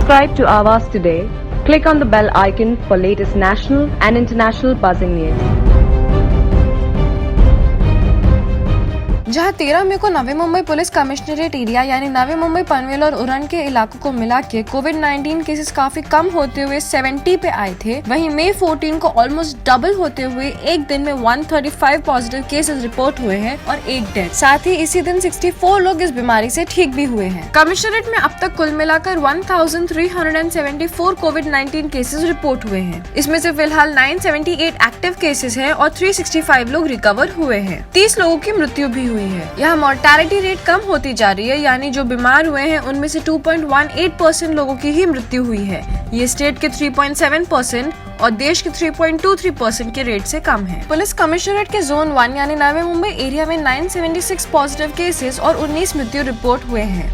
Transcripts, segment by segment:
Subscribe to Avas today. Click on the bell icon for latest national and international buzzing news. जहां 13 मई को Navi Mumbai police commissionerate area यानी नवी मुंबई पनवेल और उरण के इलाकों को मिला के कोविड-19 केसेस काफी कम होते हुए 70 पे आए थे, वहीं मई 14 को ऑलमोस्ट डबल होते हुए एक दिन में 135 पॉजिटिव केसेस रिपोर्ट हुए हैं और एक डेथ। साथ ही इसी दिन 64 लोग इस बीमारी से ठीक भी हुए हैं। कमिश्नरेट में अब तक कुल मिलाकर 1374 कोविड-19 केसेस रिपोर्ट हुए हैं। इसमें से फिलहाल 978 एक्टिव केसेस हैं और 365 लोग रिकवर हुए हैं। 30 लोगों की मृत्यु भी हुई है। यहाँ मोर्टेलिटी रेट कम होती जा रही है, यानी जो बीमार हुए हैं उनमें से 2.18% लोगों की ही मृत्यु हुई है। ये स्टेट के 3.7% और देश के 3.23% के रेट से कम है। पुलिस कमिश्नरेट के जोन 1 यानी नवी मुंबई एरिया में 976 पॉजिटिव केसेस और 19 मृत्यु रिपोर्ट हुए हैं।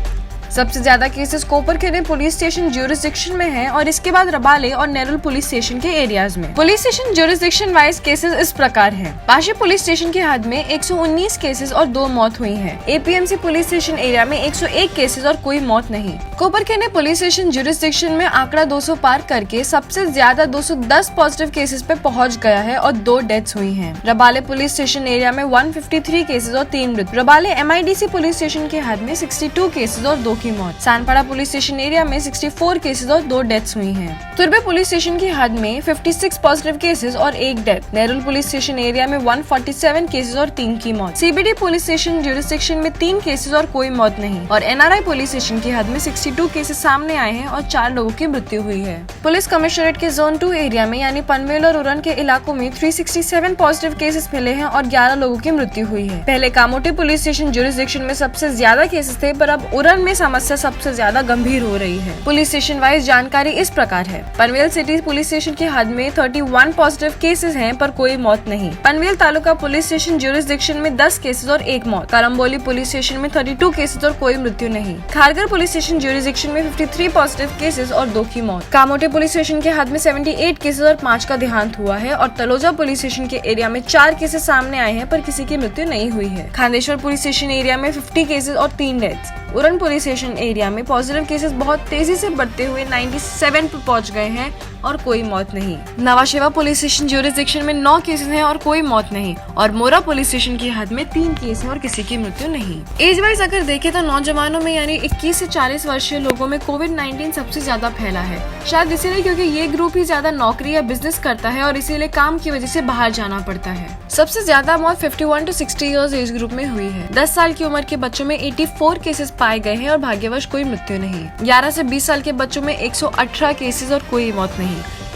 सबसे ज्यादा केसेस कोपरखेने पुलिस स्टेशन ज्यूरिसडिक्शन में हैं और इसके बाद रबाले और नेरुल पुलिस स्टेशन के एरियाज में। Police station jurisdiction wise cases इस प्रकार हैं। पाशी पुलिस स्टेशन की हद में 119 केसेस और 2 मौत हुई हैं। एपीएमसी पुलिस स्टेशन एरिया में 101 केसेस और कोई मौत नहीं। कोपरखेने पुलिस स्टेशन ज्यूरिसडिक्शन में आंकड़ा 200 पार करके सबसे ज्यादा 210 पॉजिटिव केसेस पे पहुँच गया है और 2 डेथ्स हुई है। रबाले पुलिस स्टेशन एरिया में 153 केसेस और 3 मृत्यु। रबाले MIDC पुलिस स्टेशन की हद में 62 केसेस और 2 की मौत। सानपाड़ा पुलिस स्टेशन एरिया में 64 केसेस और 2 डेथ्स हुई हैं। तुर्बे पुलिस स्टेशन की हद में 56 पॉजिटिव केसेस और 1 death. Nerul police station area में 147 केसेस और 3 की मौत। CBD पुलिस स्टेशन ज्यूरिसडिक्शन में 3 केसेस और कोई मौत नहीं और NRI पुलिस स्टेशन की हद में 62 केसेस सामने आए हैं और 4 लोगों की मृत्यु हुई है। पुलिस कमिश्नरेट के जोन 2 एरिया में यानी पनवेल और उरण के इलाकों में 367 पॉजिटिव केसेस मिले हैं और 11 लोगों की मृत्यु हुई है। पहले कामोटे पुलिस स्टेशन ज्यूरिसडिक्शन में सबसे ज्यादा केसेस थे, पर अब उरण में समस्या सबसे ज्यादा गंभीर हो रही है। पुलिस स्टेशन वाइज जानकारी इस प्रकार है। पनवेल सिटी पुलिस स्टेशन की हद में 31 पॉजिटिव केसेस हैं पर कोई मौत नहीं। Panvel taluka police station jurisdiction में 10 केसेस और 1 मौत। करम्बोली पुलिस स्टेशन में 32 केसेस और कोई मृत्यु नहीं। खारगर पुलिस स्टेशन ज्यूरिसडिक्शन में 53 पॉजिटिव केसेस और 2 की मौत। कामोटे पुलिस स्टेशन के हद में 78 केसेस और 5 का देहांत हुआ है और तलोजा पुलिस स्टेशन के एरिया में 4 केसेस सामने आए हैं पर किसी की मृत्यु नहीं हुई है। खांडेश्वर पुलिस स्टेशन एरिया में 50 केसेस और 3 deaths. Uran police station area में पॉजिटिव केसेस बहुत तेजी से बढ़ते हुए 97 पर पहुंच गए हैं और कोई मौत नहीं। नवाशेवा पुलिस स्टेशन ज्यूरिसडिक्शन में 9 केसेस हैं और कोई मौत नहीं और मोरा पुलिस स्टेशन की हद में 3 केस हैं और किसी की मृत्यु नहीं। एज वाइज अगर देखें तो नौजवानों में यानी 21 से 40 वर्षीय लोगों में कोविड-19 सबसे ज्यादा फैला है। शायद इसीलिए क्योंकि ये ग्रुप ही ज्यादा नौकरी या बिजनेस करता है और इसीलिए काम की वजह से बाहर जाना पड़ता है। सबसे ज्यादा मौत 51 to 60 ईयर्स एज ग्रुप में हुई है। 10 साल की उम्र के बच्चों में 84 केसेस पाए गए हैं और भाग्यवश कोई मृत्यु नहीं। 11 से 20 साल के बच्चों में 118 केसेस और कोई मौत नहीं।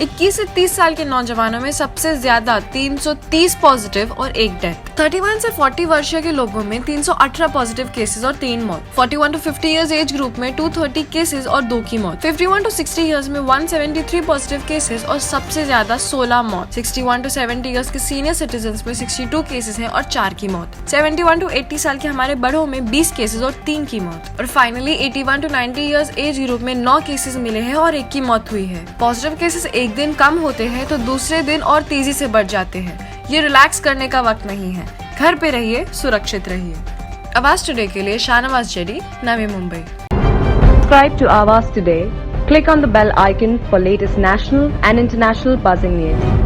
21 से 30 साल के नौजवानों में सबसे ज्यादा 330 पॉजिटिव और 1 डेथ। 31 से 40 वर्षीय के लोगों में 318 पॉजिटिव केसेस और 3 मौत। 41 to 50 इयर्स एज ग्रुप में 230 केसेस और 2 की मौत। 51 to 60 इयर्स में 173 पॉजिटिव केसेस और सबसे ज्यादा 16 मौत। 61 to 70 इयर्स के सीनियर सिटीजन में 62 केसेस हैं और 4 की मौत। 71 to 80 साल के हमारे बड़ों में 20 केसेस और 3 की मौत। और finally 81 to 90 years age group में 9 केसेस मिले हैं और 1 की मौत हुई है। पॉजिटिव केसेस एक दिन कम होते हैं तो दूसरे दिन और तेजी से बढ़ जाते हैं। ये रिलैक्स करने का वक्त नहीं है। घर पे रहिए, सुरक्षित रहिए। आवाज टुडे के लिए शाहनवाज जरी, Navi Mumbai. Subscribe to Avas today. Click on the bell icon for latest national and international buzzing news.